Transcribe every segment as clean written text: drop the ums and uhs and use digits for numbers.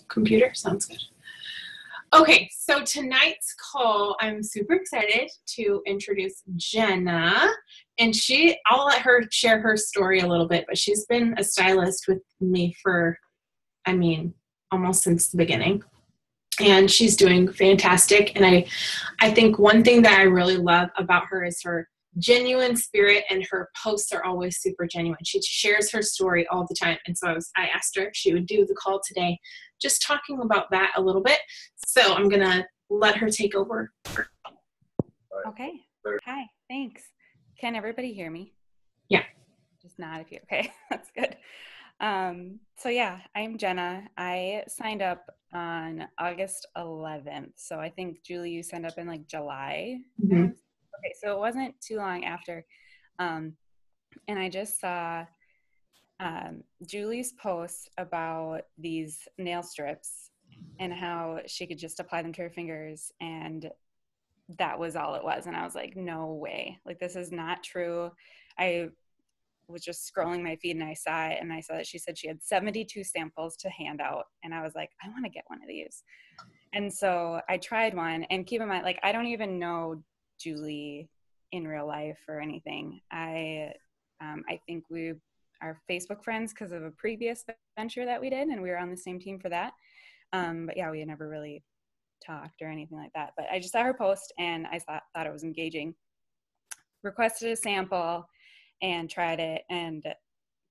computer? Sounds good. Okay, so tonight's call, I'm super excited to introduce Jenna, and I'll let her share her story a little bit, but she's been a stylist with me for, almost since the beginning, and she's doing fantastic. And I think one thing that I really love about her is her genuine spirit, and her posts are always super genuine. She shares her story all the time. And so I asked her if she would do the call today, just talking about that a little bit. So I'm going to let her take over. Okay. Hi. Thanks. Can everybody hear me? Yeah. Just nod if you, okay. That's good. So yeah, I'm Jenna. I signed up on August 11th. So I think Julie, you signed up in like July. Mm-hmm. Okay. So it wasn't too long after. And I just saw Julie's post about these nail strips and how she could just apply them to her fingers, and that was all it was. And I was like, no way, like this is not true. I was just scrolling my feed and I saw it, and I saw that she said she had 72 samples to hand out, and I was like, I want to get one of these. And so I tried one, and keep in mind, like, I don't even know Julie in real life or anything. I think we are Facebook friends because of a previous venture that we did, and we were on the same team for that. But yeah, we had never really talked or anything like that. But I just saw her post, and I thought it was engaging. Requested a sample and tried it, and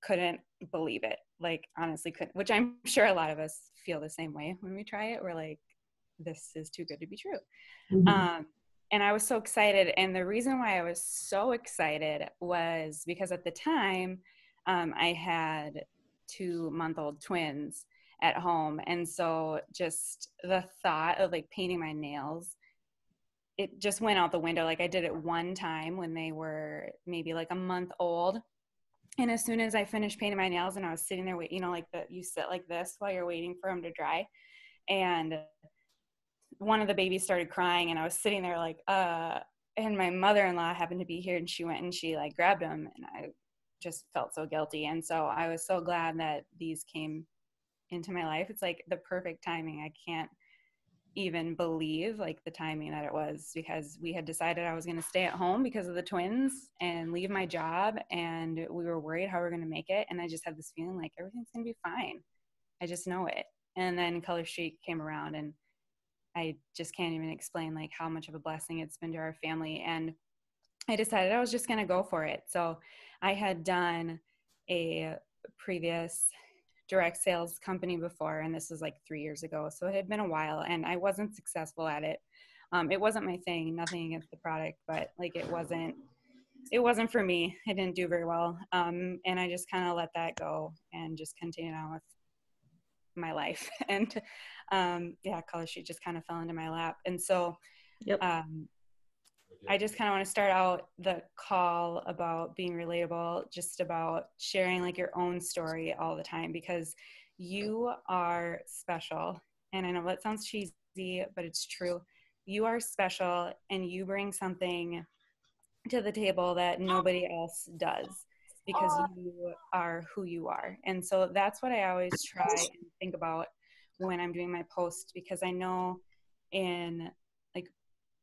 couldn't believe it. Like, honestly couldn't, which I'm sure a lot of us feel the same way when we try it. We're like, this is too good to be true. Mm-hmm. And I was so excited. And the reason why I was so excited was because at the time, I had 2-month-old twins at home. And so just the thought of like painting my nails, it just went out the window. Like, I did it one time when they were maybe like a month old. And as soon as I finished painting my nails and I was sitting there waiting, like you sit like this while you're waiting for them to dry. And one of the babies started crying, and I was sitting there like, and my mother-in-law happened to be here, and she went and she like grabbed him, and I just felt so guilty. And so I was so glad that these came into my life. It's like the perfect timing. I can't even believe like the timing that it was, because we had decided I was going to stay at home because of the twins and leave my job, and we were worried how we were going to make it. And I just had this feeling like everything's going to be fine. I just know it. And then Color Chic came around, and I just can't even explain like how much of a blessing it's been to our family. And I decided I was just going to go for it. So I had done a previous direct sales company before, and this was like 3 years ago. So it had been a while, and I wasn't successful at it. It wasn't my thing, nothing against the product, but like it wasn't for me. I didn't do very well. And I just kind of let that go and just continued on with my life. And Color Sheet just kind of fell into my lap. And so I just kind of want to start out the call about being relatable, just about sharing like your own story all the time, because you are special. And I know that sounds cheesy, but it's true. You are special, and you bring something to the table that nobody else does, because you are who you are. And so that's what I always try and think about when I'm doing my post, because I know in like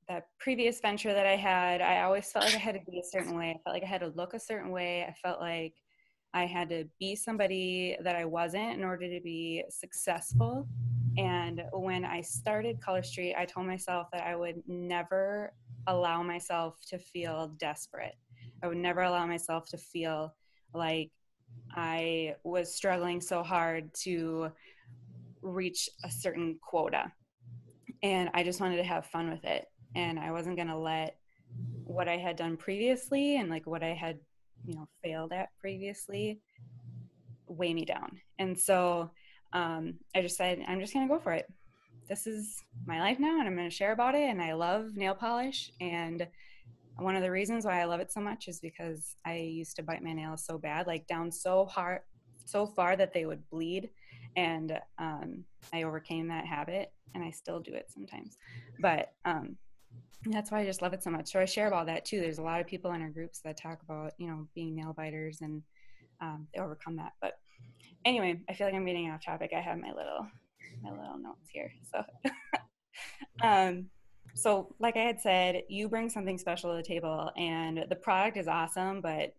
that previous venture that I had, I always felt like I had to be a certain way. I felt like I had to look a certain way. I felt like I had to be somebody that I wasn't in order to be successful. And when I started Color Street, I told myself that I would never allow myself to feel desperate. I would never allow myself to feel like I was struggling so hard to reach a certain quota. And I just wanted to have fun with it. And I wasn't going to let what I had done previously and like what I had, failed at previously weigh me down. And so I just said, I'm just going to go for it. This is my life now, and I'm going to share about it. And I love nail polish. And one of the reasons why I love it so much is because I used to bite my nails so bad, like down so hard, so far that they would bleed. And I overcame that habit, and I still do it sometimes. But that's why I just love it so much. So I share about that too. There's a lot of people in our groups that talk about, being nail biters, and they overcome that. But anyway, I feel like I'm getting off topic. I have my little my little notes here. Um, so like I had said, you bring something special to the table, and the product is awesome, but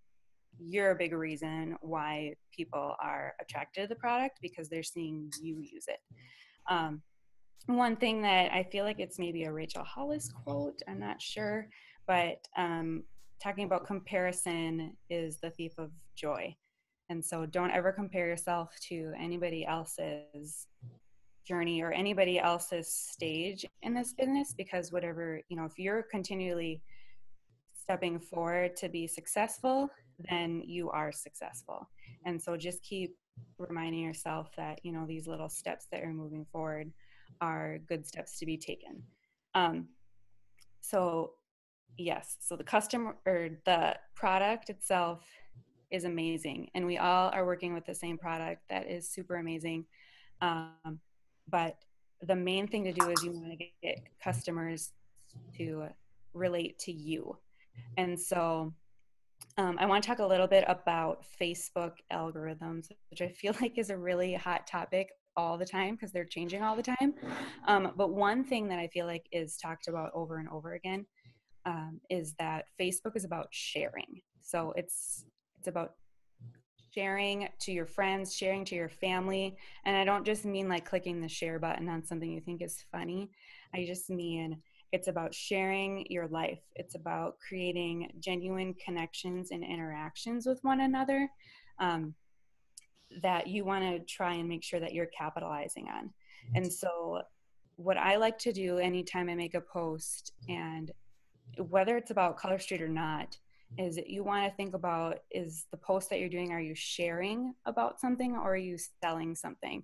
you're a big reason why people are attracted to the product because they're seeing you use it. Um, One thing that I feel like it's maybe a Rachel Hollis quote, I'm not sure, but talking about comparison is the thief of joy. And so don't ever compare yourself to anybody else's journey or anybody else's stage in this business, because whatever, if you're continually stepping forward to be successful, then you are successful. And so just keep reminding yourself that, these little steps that you're moving forward are good steps to be taken. Um, so yes, so the customer or the product itself is amazing, and we all are working with the same product that is super amazing. But the main thing to do is you want to get customers to relate to you. And so I want to talk a little bit about Facebook algorithms, which I feel like is a really hot topic all the time because they're changing all the time. But one thing that I feel like is talked about over and over again is that Facebook is about sharing. So it's about sharing to your friends, sharing to your family. And I don't just mean like clicking the share button on something you think is funny. I just mean it's about sharing your life. It's about creating genuine connections and interactions with one another that you want to try and make sure that you're capitalizing on. And so what I like to do anytime I make a post, and whether it's about Color Street or not, is that you want to think about, is the post that you're doing, are you sharing about something or are you selling something?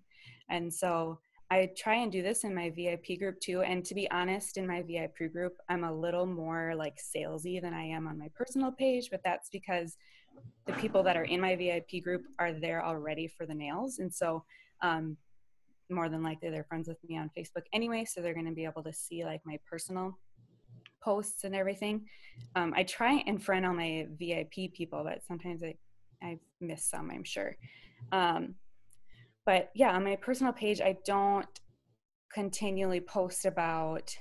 And so I try and do this in my VIP group too. And to be honest, in my VIP group, I'm a little more like salesy than I am on my personal page, but that's because the people that are in my VIP group are there already for the nails. And so more than likely they're friends with me on Facebook anyway, so they're going to be able to see like my personal posts and everything. I try and friend all my VIP people, but sometimes I miss some, I'm sure. But yeah, on my personal page, I don't continually post about,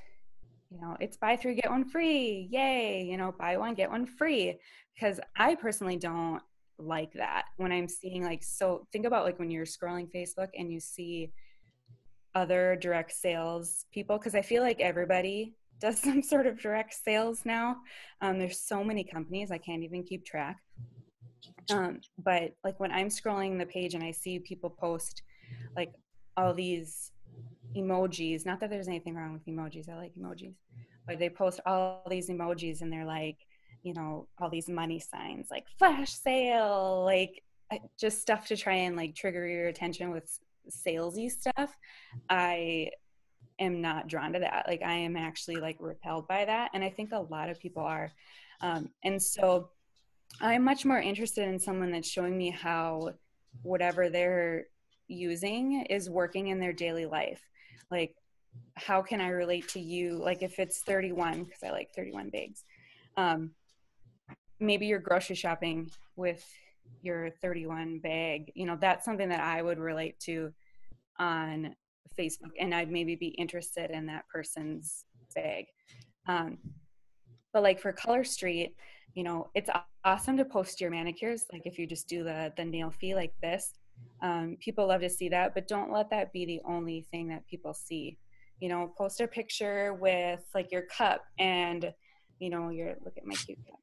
it's buy three, get one free. Yay. Buy one, get one free. Because I personally don't like that when I'm seeing so think about like when you're scrolling Facebook and you see other direct sales people, because I feel like everybody does some sort of direct sales now. There's so many companies, I can't even keep track. But like when I'm scrolling the page and I see people post like all these emojis, not that there's anything wrong with emojis, I like emojis, but they post all these emojis and they're like, all these money signs, like flash sale, like just stuff to try and like trigger your attention with salesy stuff. I am not drawn to that. Like I am actually like repelled by that. And I think a lot of people are. And so I'm much more interested in someone that's showing me how whatever they're using is working in their daily life. Like, how can I relate to you? Like if it's 31, because I like 31 bags. Maybe you're grocery shopping with your 31 bag. That's something that I would relate to on Facebook, and I'd maybe be interested in that person's bag. But like for Color Street, it's awesome to post your manicures. Like if you just do the nail fee like this, people love to see that, but don't let that be the only thing that people see. Post a picture with like your cup and, look at my cute cup.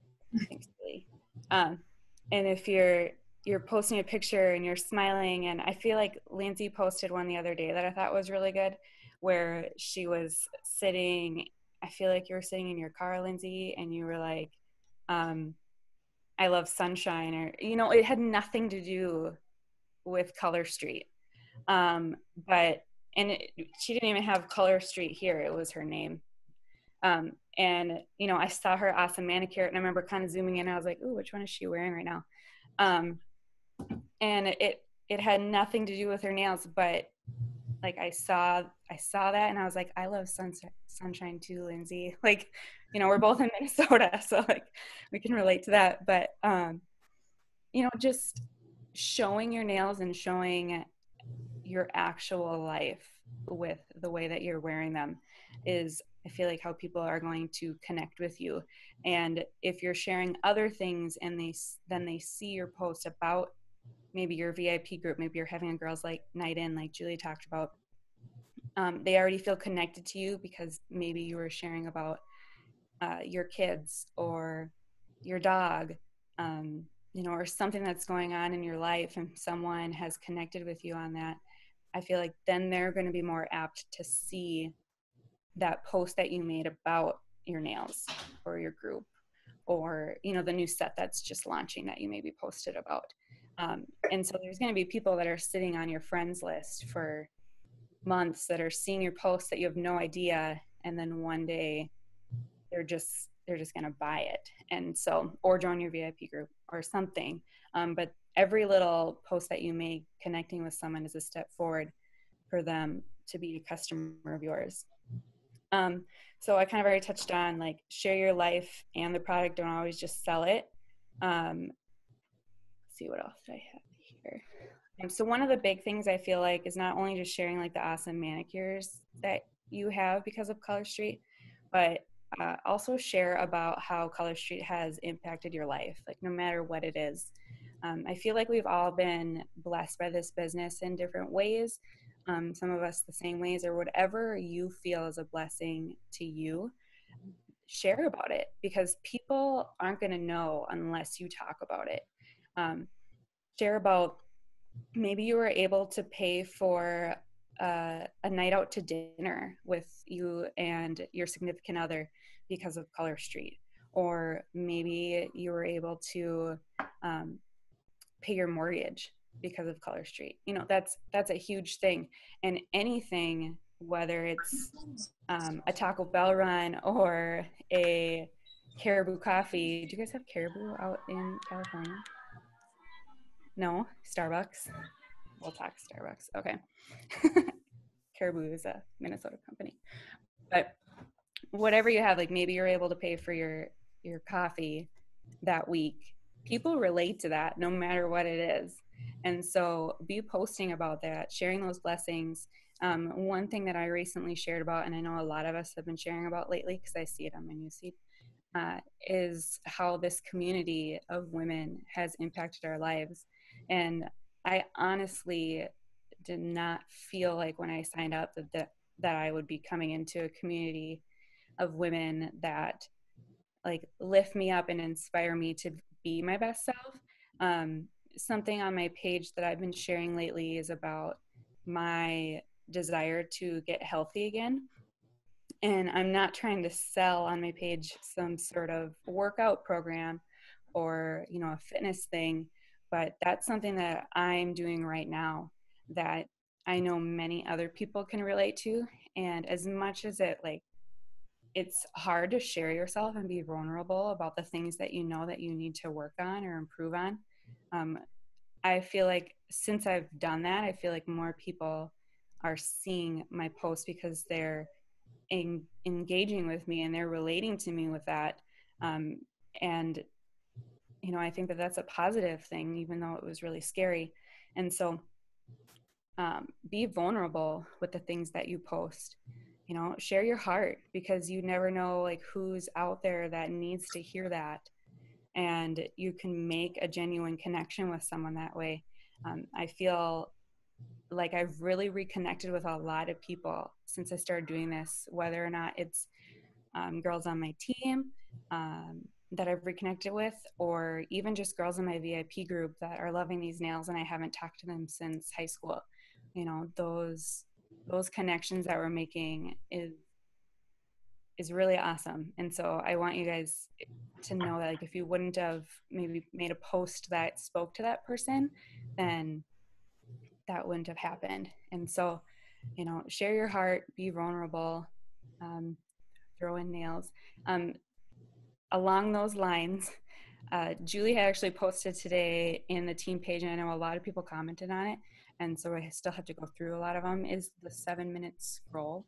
Thanks, Billy. And if you're posting a picture and you're smiling, and I feel like Lindsay posted one the other day that I thought was really good, where she was sitting, I feel like you were sitting in your car, Lindsay, and you were like, I love sunshine, or, it had nothing to do with Color Street. She didn't even have Color Street here. It was her name. And, I saw her awesome manicure, and I remember kind of zooming in, and I was like, ooh, which one is she wearing right now? And it had nothing to do with her nails, but like I saw that and I was like, I love sunshine too, Lindsay. Like, we're both in Minnesota, so like we can relate to that. But just showing your nails and showing your actual life with the way that you're wearing them is, I feel like, how people are going to connect with you. And if you're sharing other things and then they see your post about maybe your VIP group, maybe you're having a girls' like night in, like Julie talked about, they already feel connected to you because maybe you were sharing about your kids or your dog, or something that's going on in your life, and someone has connected with you on that. I feel like then they're going to be more apt to see that post that you made about your nails or your group, or the new set that's just launching that you maybe posted about. And so there's going to be people that are sitting on your friends list for months that are seeing your posts that you have no idea, and then one day they're just going to buy it, and so, or join your VIP group or something. But every little post that you make connecting with someone is a step forward for them to be a customer of yours. So I kind of already touched on, like, share your life and the product, don't always just sell it. Let's see, what else did I have here? So one of the big things I feel like is not only just sharing like the awesome manicures that you have because of Color Street, but also share about how Color Street has impacted your life, like no matter what it is. I feel like we've all been blessed by this business in different ways. Some of us the same ways, or whatever you feel is a blessing to you, share about it, because people aren't going to know unless you talk about it. Share about, maybe you were able to pay for a night out to dinner with you and your significant other because of Color Street, or maybe you were able to pay your mortgage because of Color Street. That's a huge thing. And anything, whether it's a Taco Bell run or a Caribou coffee. Do you guys have Caribou out in California? No? Starbucks? We'll talk Starbucks. Okay. Caribou is a Minnesota company. But whatever you have, like maybe you're able to pay for your coffee that week. People relate to that no matter what it is. And so be posting about that, sharing those blessings. One thing that I recently shared about, and I know a lot of us have been sharing about lately because I see it on my newsfeed, is how this community of women has impacted our lives. And I honestly did not feel like when I signed up that I would be coming into a community of women that like lift me up and inspire me to be my best self. Something on my page that I've been sharing lately is about my desire to get healthy again. And I'm not trying to sell on my page some sort of workout program or, a fitness thing, but that's something that I'm doing right now that I know many other people can relate to. And as much as it's hard to share yourself and be vulnerable about the things that you know that you need to work on or improve on, I feel like since I've done that, I feel like more people are seeing my posts because they're engaging with me and they're relating to me with that. And I think that that's a positive thing, even though it was really scary. And so be vulnerable with the things that you post. Share your heart, because you never know like who's out there that needs to hear that, and you can make a genuine connection with someone that way. I feel like I've really reconnected with a lot of people since I started doing this, whether or not it's girls on my team that I've reconnected with, or even just girls in my VIP group that are loving these nails and I haven't talked to them since high school. Those connections that we're making is really awesome. And so I want you guys to know that, like, if you wouldn't have maybe made a post that spoke to that person, then that wouldn't have happened. And so, share your heart, be vulnerable, throw in nails. Along those lines, Julie had actually posted today in the team page, and I know a lot of people commented on it, and so I still have to go through a lot of them, is the 7-minute scroll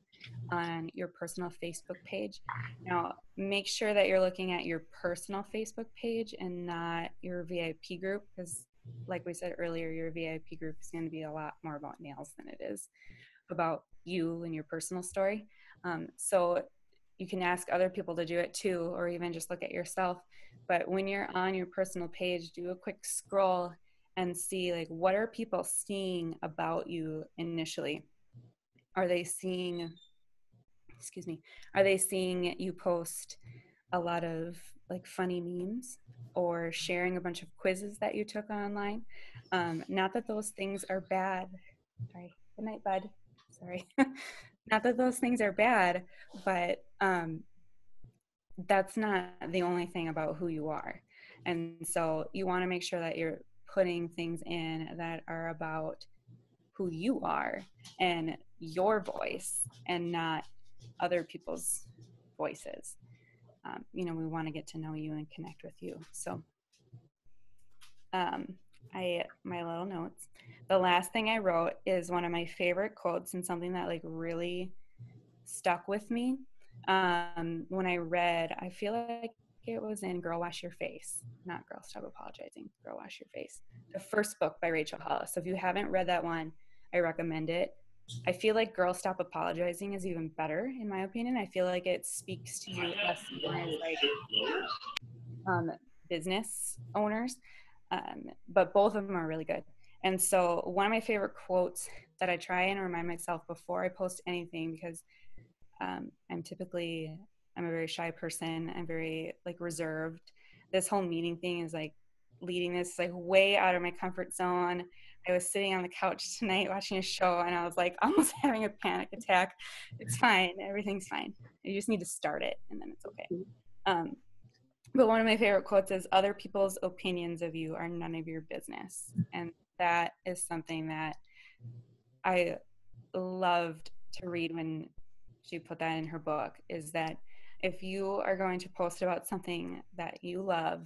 on your personal Facebook page. Now, make sure that you're looking at your personal Facebook page and not your VIP group, because like we said earlier, your VIP group is going to be a lot more about nails than it is about you and your personal story. So you can ask other people to do it too, or even just look at yourself. But when you're on your personal page, do a quick scroll and see, like, what are people seeing about you initially? Are they seeing, are they seeing you post a lot of like funny memes or sharing a bunch of quizzes that you took online? Not that those things are bad. Sorry. Good night, bud. Sorry. Not that those things are bad, but that's not the only thing about who you are. And so you want to make sure that you're putting things in that are about who you are and your voice and not other people's voices. We want to get to know you and connect with you. So my little notes. The last thing I wrote is one of my favorite quotes and something that like really stuck with me. When I read, I feel like it was in Girl Wash Your Face, not Girl Stop Apologizing, Girl Wash Your Face, the first book by Rachel Hollis. So if you haven't read that one, I recommend it. I feel like Girl Stop Apologizing is even better, in my opinion. I feel like it speaks to us more as like business owners, but both of them are really good. And so one of my favorite quotes that I try and remind myself before I post anything, because I'm a very shy person. I'm very like reserved. This whole meeting thing is like leading this like way out of my comfort zone. I was sitting on the couch tonight watching a show and I was like almost having a panic attack. It's fine. Everything's fine. You just need to start it and then it's okay. But one of my favorite quotes is, other people's opinions of you are none of your business. And that is something that I loved to read when she put that in her book, is that if you are going to post about something that you love,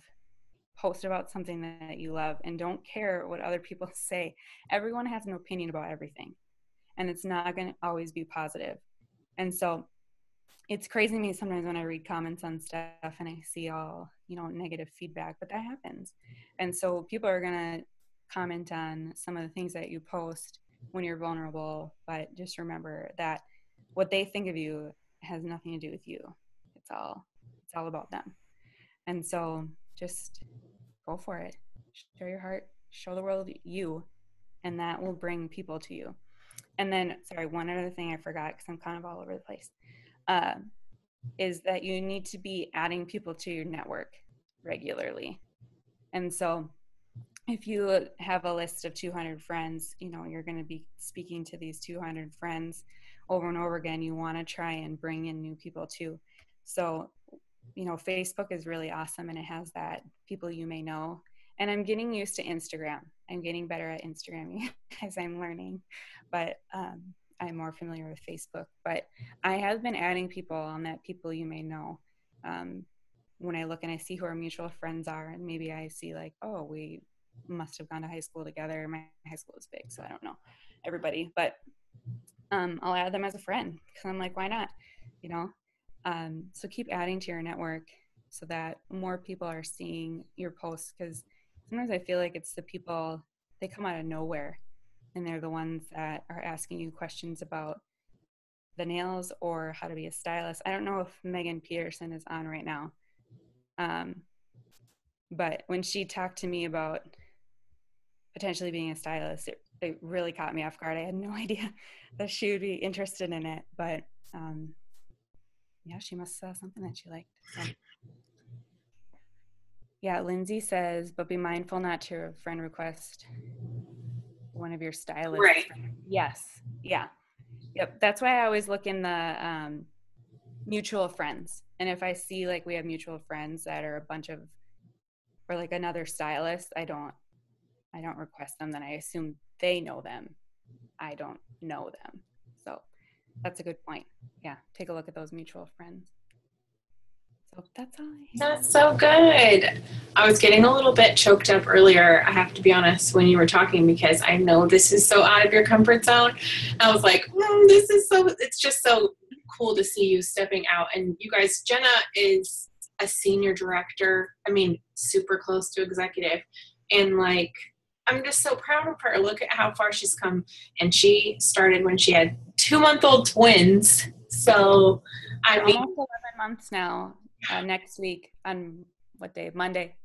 post about something that you love and don't care what other people say. Everyone has an opinion about everything, and it's not going to always be positive. And so it's crazy to me sometimes when I read comments on stuff and I see all, negative feedback, but that happens. And so people are going to comment on some of the things that you post when you're vulnerable, but just remember that what they think of you has nothing to do with you. It's all about them. And so just go for it. Share your heart, show the world you, and that will bring people to you. And then, sorry, one other thing I forgot because I'm kind of all over the place, is that you need to be adding people to your network regularly. And so if you have a list of 200 friends, you're going to be speaking to these 200 friends over and over again. You want to try and bring in new people too. So, Facebook is really awesome and it has that people you may know. And I'm getting used to Instagram. I'm getting better at Instagram as I'm learning, but I'm more familiar with Facebook. But I have been adding people on that people you may know. When I look and I see who our mutual friends are, and maybe I see like, oh, we must have gone to high school together. My high school is big, so I don't know everybody, but I'll add them as a friend because I'm like, why not? So keep adding to your network so that more people are seeing your posts, because sometimes I feel like it's the people, they come out of nowhere and they're the ones that are asking you questions about the nails or how to be a stylist. I don't know if Megan Peterson is on right now. But when she talked to me about potentially being a stylist, it really caught me off guard. I had no idea that she would be interested in it, but yeah, she must have something that she liked. So. Yeah, Lindsay says, but be mindful not to friend request one of your stylists. Right. Yes. Yeah. Yep. That's why I always look in the mutual friends. And if I see like we have mutual friends that are a bunch of, or like another stylist, I don't request them. Then I assume they know them. I don't know them. So that's a good point. Yeah. Take a look at those mutual friends. So that's all I have. That's so good. I was getting a little bit choked up earlier, I have to be honest, when you were talking, because I know this is so out of your comfort zone. I was like, it's just so cool to see you stepping out. And you guys, Jenna is a senior director. I mean, super close to executive. And like, I'm just so proud of her. Look at how far she's come. And she started when she had 2-month-old twins. So, I mean, almost 11 months now. Next week on what day? Monday.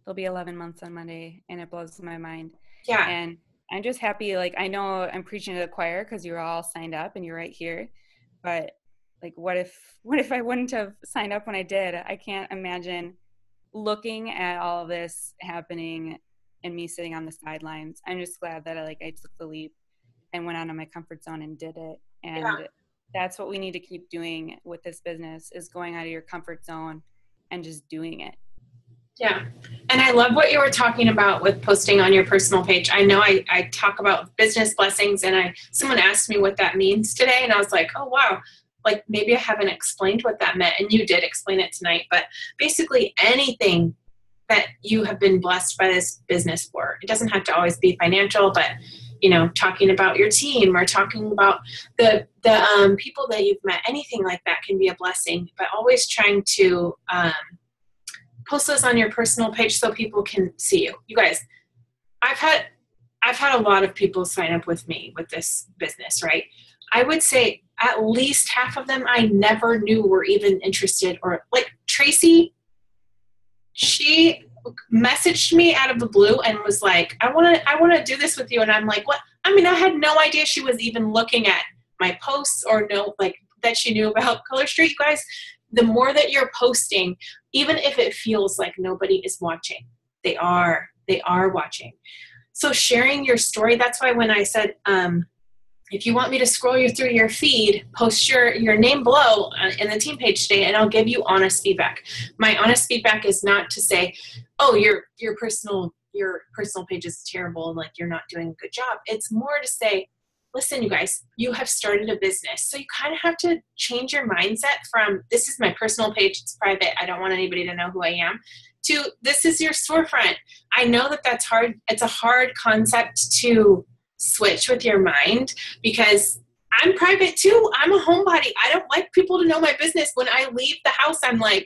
It'll be 11 months on Monday, and it blows my mind. yeah. And I'm just happy. Like, I know I'm preaching to the choir because you're all signed up and you're right here. But like, what if I wouldn't have signed up when I did? I can't imagine looking at all of this happening and me sitting on the sidelines. I'm just glad that I took the leap and went out of my comfort zone and did it. And that's what we need to keep doing with this business, is going out of your comfort zone and just doing it. Yeah. And I love what you were talking about with posting on your personal page. I know I talk about business blessings, and someone asked me what that means today, and I was like, oh, wow. Like, maybe I haven't explained what that meant, and you did explain it tonight. But basically anything that you have been blessed by this business for, it doesn't have to always be financial, but talking about your team or talking about the people that you've met, anything like that can be a blessing. But always trying to post those on your personal page so people can see you. You guys, I've had a lot of people sign up with me with this business, right? I would say at least half of them I never knew were even interested. Or like Tracy, she messaged me out of the blue and was like, I want to do this with you. And I'm like, what? I mean, I had no idea she was even looking at my posts or that she knew about Color Street. You guys, the more that you're posting, even if it feels like nobody is watching, they are watching. So sharing your story, that's why when I said, if you want me to scroll you through your feed, post your name below in the team page today, and I'll give you honest feedback. My honest feedback is not to say, oh, your personal page is terrible and like you're not doing a good job. It's more to say, listen, you guys, you have started a business. So you kind of have to change your mindset from, this is my personal page, it's private, I don't want anybody to know who I am, to this is your storefront. I know that that's hard. It's a hard concept to switch with your mind, because I'm private too. I'm a homebody. I don't like people to know my business. When I leave the house, I'm like,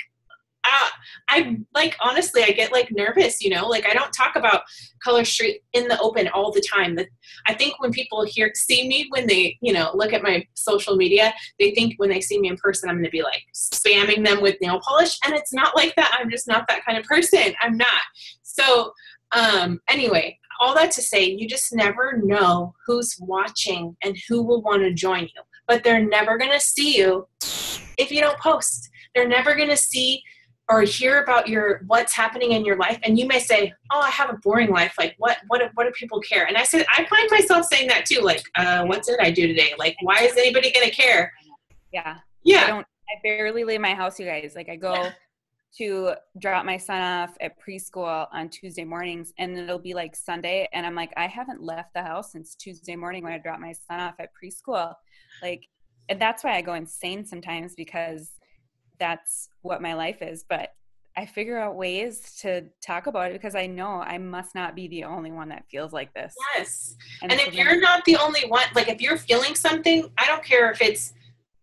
honestly, I get like nervous, like I don't talk about Color Street in the open all the time. I think when people see me, when they, look at my social media, they think when they see me in person, I'm going to be like spamming them with nail polish. And it's not like that. I'm just not that kind of person. I'm not. So, anyway, all that to say, you just never know who's watching and who will want to join you, but they're never going to see you if you don't post. They're never going to see or hear about what's happening in your life. And you may say, oh, I have a boring life. Like what do people care? And I said, I find myself saying that too. Like, what did I do today? Like, why is anybody going to care? Yeah. Yeah. I barely leave my house, you guys. Like I go to drop my son off at preschool on Tuesday mornings, and it'll be like Sunday. And I'm like, I haven't left the house since Tuesday morning when I dropped my son off at preschool. Like, and that's why I go insane sometimes, because that's what my life is. But I figure out ways to talk about it because I know I must not be the only one that feels like this. Yes. And if you're not the only one, like if you're feeling something, I don't care if it's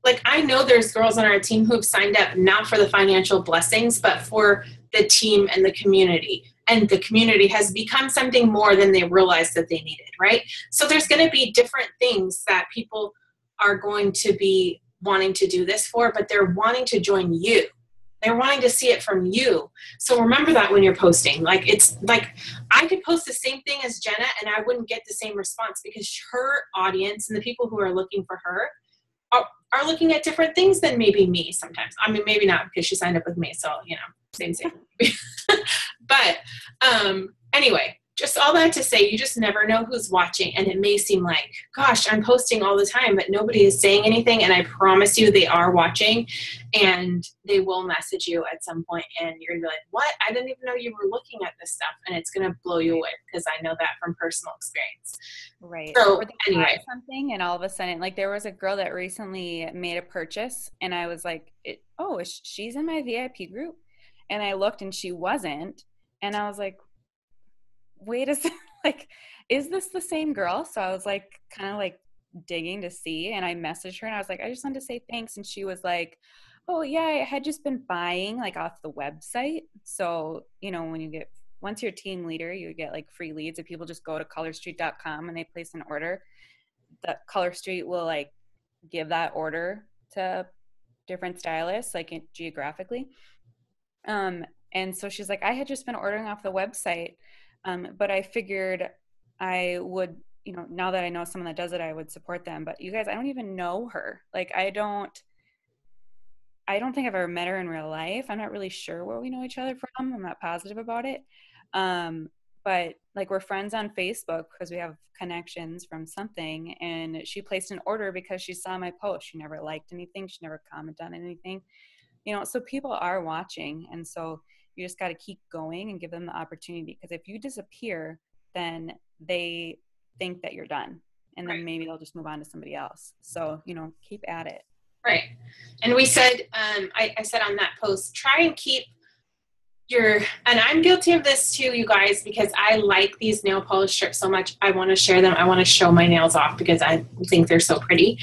like, I know there's girls on our team who've signed up not for the financial blessings, but for the team and the community. And the community has become something more than they realized that they needed, right? So there's going to be different things that people are going to be wanting to do this for, but they're wanting to join you. They're wanting to see it from you. So remember that when you're posting. Like, it's like I could post the same thing as Jenna and I wouldn't get the same response, because her audience and the people who are looking for her are looking at different things than maybe me sometimes. I mean, maybe not, because she signed up with me. So, same. But anyway, just all that to say, you just never know who's watching. And it may seem like, gosh, I'm posting all the time, but nobody is saying anything. And I promise you they are watching, and they will message you at some point, and you're going to be like, what? I didn't even know you were looking at this stuff. And it's going to blow you away, because I know that from personal experience. Right. So or they anyway, buy something and all of a sudden, like there was a girl that recently made a purchase, and I was like, she's in my VIP group. And I looked and she wasn't. And I was like, wait a second, like, is this the same girl? So I was like, kind of like digging to see, and I messaged her and I was like, I just wanted to say thanks. And she was like, oh yeah, I had just been buying like off the website. So, once you're a team leader, you get like free leads. If people just go to colorstreet.com and they place an order, the Color Street will like give that order to different stylists, like geographically. And so she's like, I had just been ordering off the website, but I figured I would, now that I know someone that does it, I would support them. But you guys, I don't even know her. Like, I don't think I've ever met her in real life. I'm not really sure where we know each other from. I'm not positive about it. But like, we're friends on Facebook because we have connections from something. And she placed an order because she saw my post. She never liked anything. She never commented on anything. So people are watching. And so you just got to keep going and give them the opportunity. Because if you disappear, then they think that you're done. And then maybe they'll just move on to somebody else. So, keep at it. Right. And we said, I said on that post, try and keep and I'm guilty of this too, you guys, because I like these nail polish strips so much. I want to share them. I want to show my nails off because I think they're so pretty.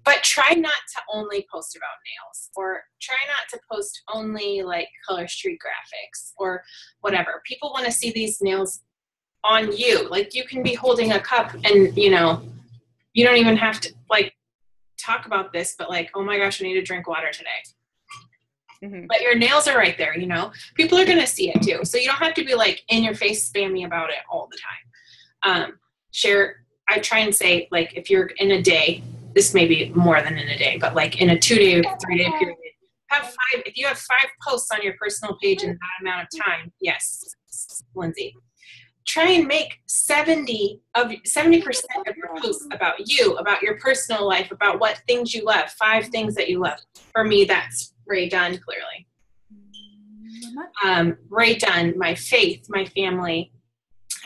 But try not to only post about nails, or try not to post only like Color Street graphics or whatever. People want to see these nails on you. Like, you can be holding a cup and, you don't even have to like talk about this, but like, oh my gosh, I need to drink water today. Mm-hmm. But your nails are right there, people are going to see it too. So you don't have to be like in your face spammy about it all the time. I try and say, like, if you're in a day, this may be more than in a day, but like in a 2-day, 3-day period, if you have 5 posts on your personal page in that amount of time, yes, Lindsay, try and make 70% of your posts about you, about your personal life, about what things you love, 5 things that you love. For me, that's Ray Dunn, clearly. Ray Dunn, my faith, my family.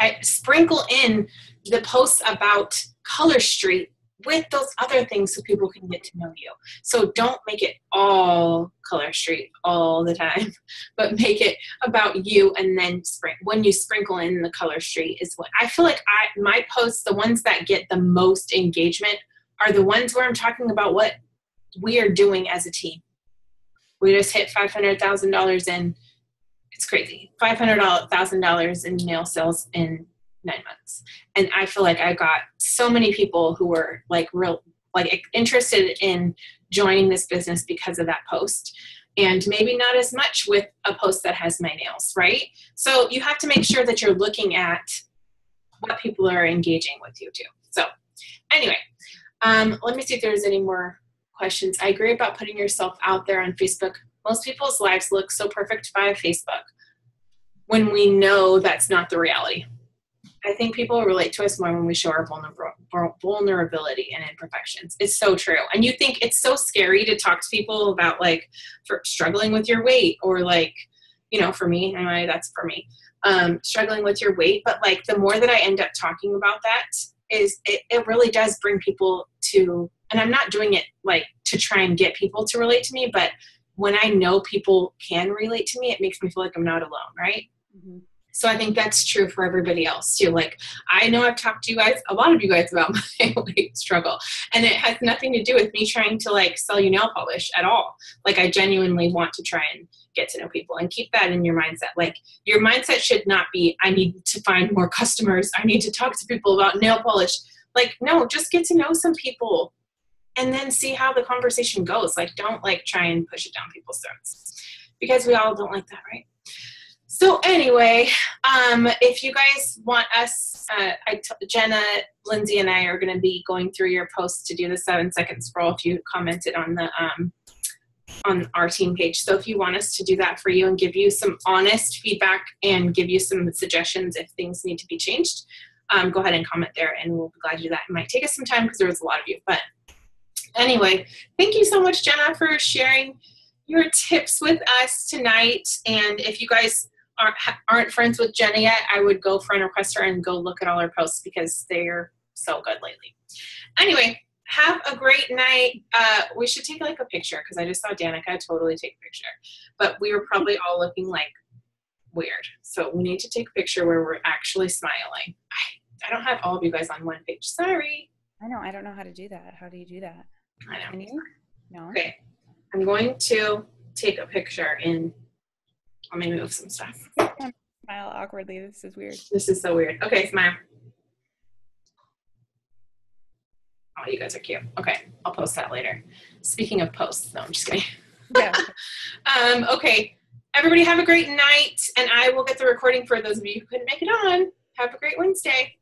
I sprinkle in the posts about Color Street with those other things so people can get to know you. So don't make it all Color Street all the time, but make it about you. And then when you sprinkle in the Color Street is what I feel like my posts, the ones that get the most engagement, are the ones where I'm talking about what we are doing as a team. We just hit $500,000 in, it's crazy, $500,000 in nail sales in 9 months. And I feel like I got so many people who were like interested in joining this business because of that post, and maybe not as much with a post that has my nails, right? So you have to make sure that you're looking at what people are engaging with you too. So anyway, let me see if there's any more questions. I agree about putting yourself out there on Facebook. Most people's lives look so perfect via Facebook when we know that's not the reality. I think people relate to us more when we show our vulnerability and imperfections. It's so true. And you think it's so scary to talk to people about like struggling with your weight, or like, for me, anyway, that's for me, struggling with your weight. But like, the more that I end up talking about that, is it really does bring people to, and I'm not doing it like to try and get people to relate to me, but when I know people can relate to me, it makes me feel like I'm not alone, right? Mm-hmm. So I think that's true for everybody else too. Like, I know I've talked to you guys, a lot of you guys, about my weight struggle, and it has nothing to do with me trying to like sell you nail polish at all. Like, I genuinely want to try and get to know people, and keep that in your mindset. Like, your mindset should not be, I need to find more customers, I need to talk to people about nail polish. Like, no, just get to know some people and then see how the conversation goes. Like, don't like try and push it down people's throats, because we all don't like that, right? So anyway, if you guys want us, Jenna, Lindsay, and I are going to be going through your posts to do the 7-second scroll if you commented on the on our team page. So if you want us to do that for you and give you some honest feedback and give you some suggestions if things need to be changed, go ahead and comment there, and we'll be glad to do that. It might take us some time because there was a lot of you. But anyway, thank you so much, Jenna, for sharing your tips with us tonight. And if you guys aren't friends with Jenna yet, I would go friend request her and go look at all her posts because they're so good lately. Anyway, have a great night. We should take like a picture because I just saw Danica totally take a picture, but we were probably all looking like weird. So we need to take a picture where we're actually smiling. I don't have all of you guys on one page. Sorry. I know. I don't know how to do that. How do you do that? I know. Can you? No. Okay. I'm going to take a picture in. Let me move some stuff. Smile awkwardly. This is weird. This is so weird. Okay, smile. Oh, you guys are cute. Okay, I'll post that later. Speaking of posts, no, I'm just kidding. Yeah. Okay, everybody have a great night, and I will get the recording for those of you who couldn't make it on. Have a great Wednesday.